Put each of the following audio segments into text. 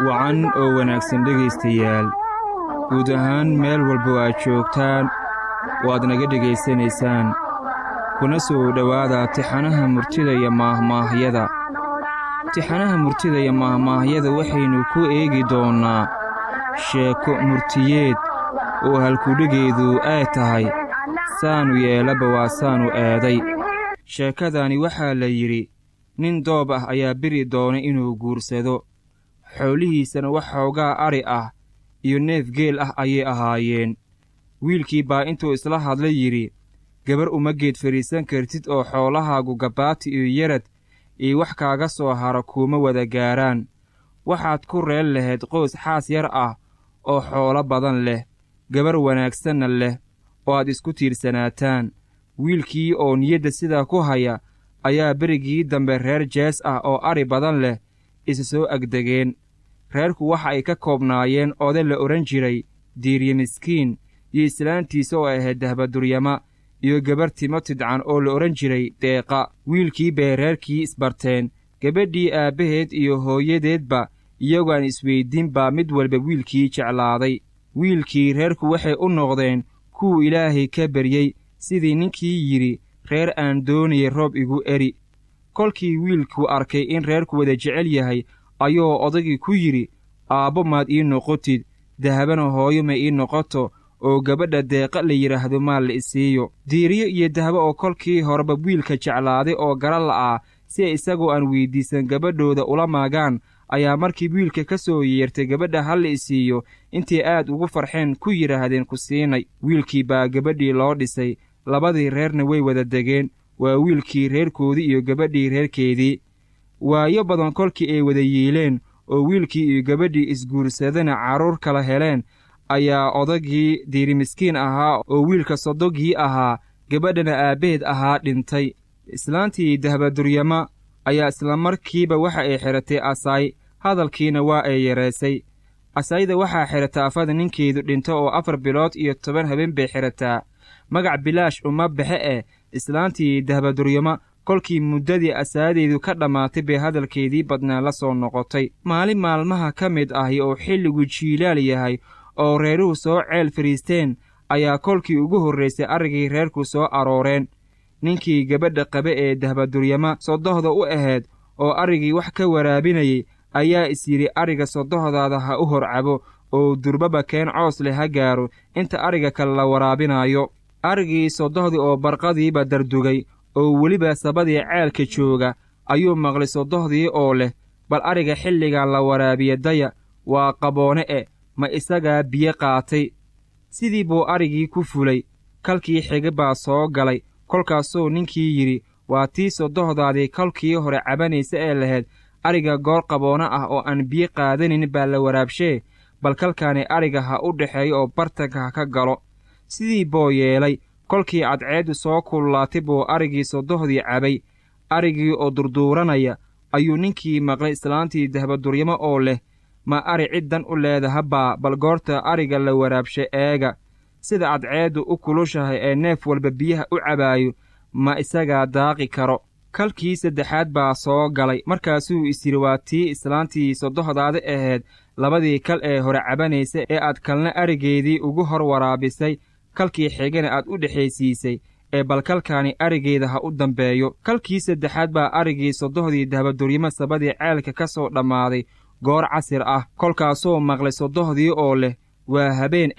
wacan oo wanaagsan dhegaystayaal guud ahaan meel walba aad joogtaan waad naga dhegaysanaysaan kuna soo dhowaada tixanaha murtida iyo maahmaahyada. tixanaha murtida iyo maahmaahyada waxaynu ku eegi doonnaa sheeko murtiyeed oo halkudhigeedu ay tahay saanu yeelaba waa saanu eeday. sheekadani waxaa la yidhi nin doob ah ayaa biri doona inuu guursado, xoolihiisana wax xoogaa ari ah iyo neef geel ah ayay ahaayeen. wiilkii baa intuu isla hadla yidhi, gabar uma geed fadhiisan kartid oo xoolahaagu gabaati iyo yarad iyo wax kaaga soo hara kuuma wada gaaraan. waxaad ku reen lahayd qoys xaas yar ah oo xoolo badan leh, gabar wanaagsanna leh oo aad isku tiirsanaataan. wiilkii oo niyadda sidaa ku haya ayaa berigii dambe reer jees ah oo ari badan leh isa soo agdegeen. reerku waxa ay ka koobnaayeen oday la odhan jiray diirye miskiin iyo islaantiisa oo ahayd dahbaduryama iyo gabar timo tidcan oo la odhan jiray deeqa. wiilkii bay reerkii isbarteen, gabadhii aabbaheed iyo hooyadeedba iyagoo aan isweyddiin baa mid walba wiilkii jeclaaday. wiilkii reerku waxay u noqdeen kuwuu ilaahay ka baryey, sidii ninkii yidhi reer aan doonayay roob igu eri. kolkii wiilku arkay in reerku wada jecel yahay ayuu odaygii ku yidhi, aabbo maad ii noqotid, dahabana hooyo ma ii noqoto, oo gabadha deeqa la yidhaahdo maal la isiiyo. diiriyo iyo dahabo oo kolkii horeba wiilka jeclaaday oo gara la'aa si ay isagoo aan weyddiisan gabadhooda ula maagaan, ayaa markii wiilka ka soo yeertay gabadha ha la isiiyo intay aad ugu farxeen ku yidhaahdeen ku siinay. wiilkii baa gabadhii loo dhisay, labadii reerna way wada degeen, waa wiilkii reerkoodii iyo gabadhii reerkeedii. waayo badan kolkii ay wada yiileen oo wiilkii iyo gabadhii isguursadana carruur kala heleen, ayaa odagii diirimiskiin ahaa oo wiilka sodogii ahaa gabadhana aabbaheed ahaa dhintay. islaantii dahbaduryama ayaa islamarkiiba waxa ay xidhatay asay, hadalkiina waa ay yaraysay. asayda waxaa xidhata afada ninkeedu dhinto oo 4 bilood iyo 10 habeen bay xidhataa. magac bilaash uma baxe islaantii dahbaduryama kolkii muddadii asaadeedu ka dhammaatay bay hadalkeedii badnaa la soo noqotay. maalin maalmaha ka mid ahi oo xilligu jiilaal yahay oo reeruhu soo ceel fadhiisteen ayaa kolkii ugu horraysay arigii reerku soo arooreen. ninkii gabadha qabe ee dahbaduryama sodohda u ahayd oo arigii wax ka waraabinayay ayaa is yidhi, ariga sodohdaada ha u hor cabo oo durbaba keen coos leh ha gaaro inta ariga kale la waraabinaayo. arigii sodohdii oo barqadiiba dardugay oo weliba sabadii ceelka jooga ayuu maqlay sodohdii oo leh, bal ariga xilligan la waraabiya daya, waa qaboone ma isagaa biyo qaatay. sidii buu arigii ku fulay, kalkii xiga baa soo galay. kolkaasuu ninkii yidhi, waa tii sodohdaadii kolkii hore cabanaysa ee lahayd, ariga goor qaboona ah oo aan biyo qaadanin baa la waraabshee, bal kalkaani ariga ha u dhexeeyo oo bartanka ha ka galo. sidii buu yeelay, kolkii cadceeddu soo kululaatay buu arigii sodohdii cabay. arigii oo durduuranaya ayuu ninkii maqlay islaantii dahbaduryamo oo leh, ma ari ciddan u leedahabaa, bal goorta ariga la waraabsha eega, sida cadceeddu u kulushahay ee neef walba biyaha u cabaayo, ma isagaa daaqi karo. kalkii saddexaad baa soo galay, markaasuu is yidhi, waa tii islaantii sodohdaada ahayd labadii kal ee hore cabanaysa ee aad kalna arigeedii ugu hor waraabisay, kalkii xigana aad u dhexaysiisay, ee bal kalkaani arigeeda ha u dambeeyo. kalkii saddexaad baa arigii sodohdii dahbaduryama sabadii ceelka ka soo dhammaaday goor casir ah. kolkaasuu maqlay sodohdii oo leh, waa habeen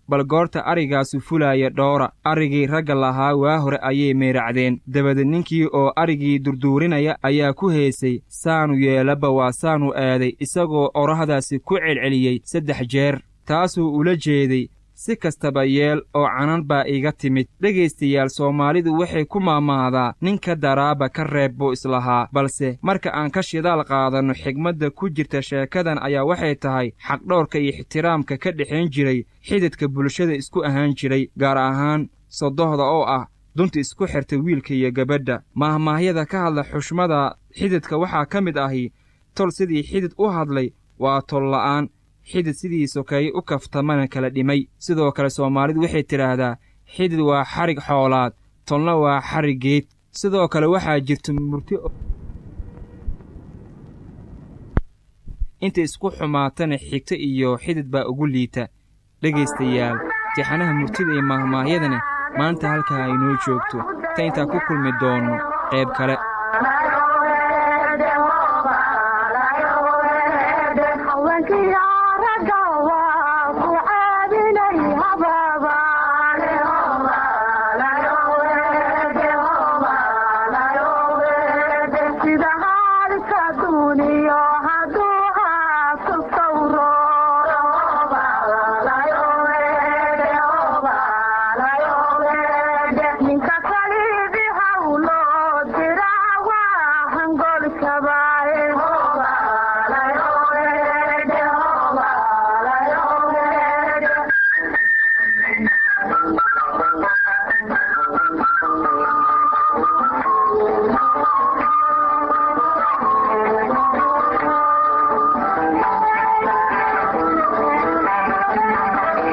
bal goorta arigaasu fulaaya dhoora. arigii ragga lahaa waa hore ayay meeracdeen. dabadeed ninkii oo arigii durduurinaya ayaa ku heesay, saanu yeelaba waa saanu aaday, isagoo orahdaasi ku celceliyey 3 jeer. taasuu ula jeeday, si kastaba yeel oo canan baa iga timid. dhegaystayaal, soomaalidu waxay ku maamaadaa ninka daraaba ka reeb buu islahaa, balse marka aan ka shidaal qaadanno xigmadda ku jirta sheekadan ayaa waxay tahay xaqdhowrka iyo ixtiraamka ka dhexayn jiray xididka bulshada isku ahaan jiray, gaar ahaan sodohda oo ah dunta isku xirta wiilka iyo gabadha. maahmaahyada ka hadla xushmada xididka waxaa ka mid ahi, tol sidii xidid u hadlay waa tol la'aan, xidid sidii sokeeye u kaftamana kala dhimay. sidoo kale soomaalidu waxay tidhaahdaa, xidid waa xarig xoolaad, tolna waa xarig geed. sidoo kale waxaa jirta murti inta isku xumaatana xigta iyo xidid baa ugu liita. dhegaystayaal tixanaha murtida iyo maahmaahyadana maanta halkaa inoo joogto ta intaa ku kulmi doono qayb kale.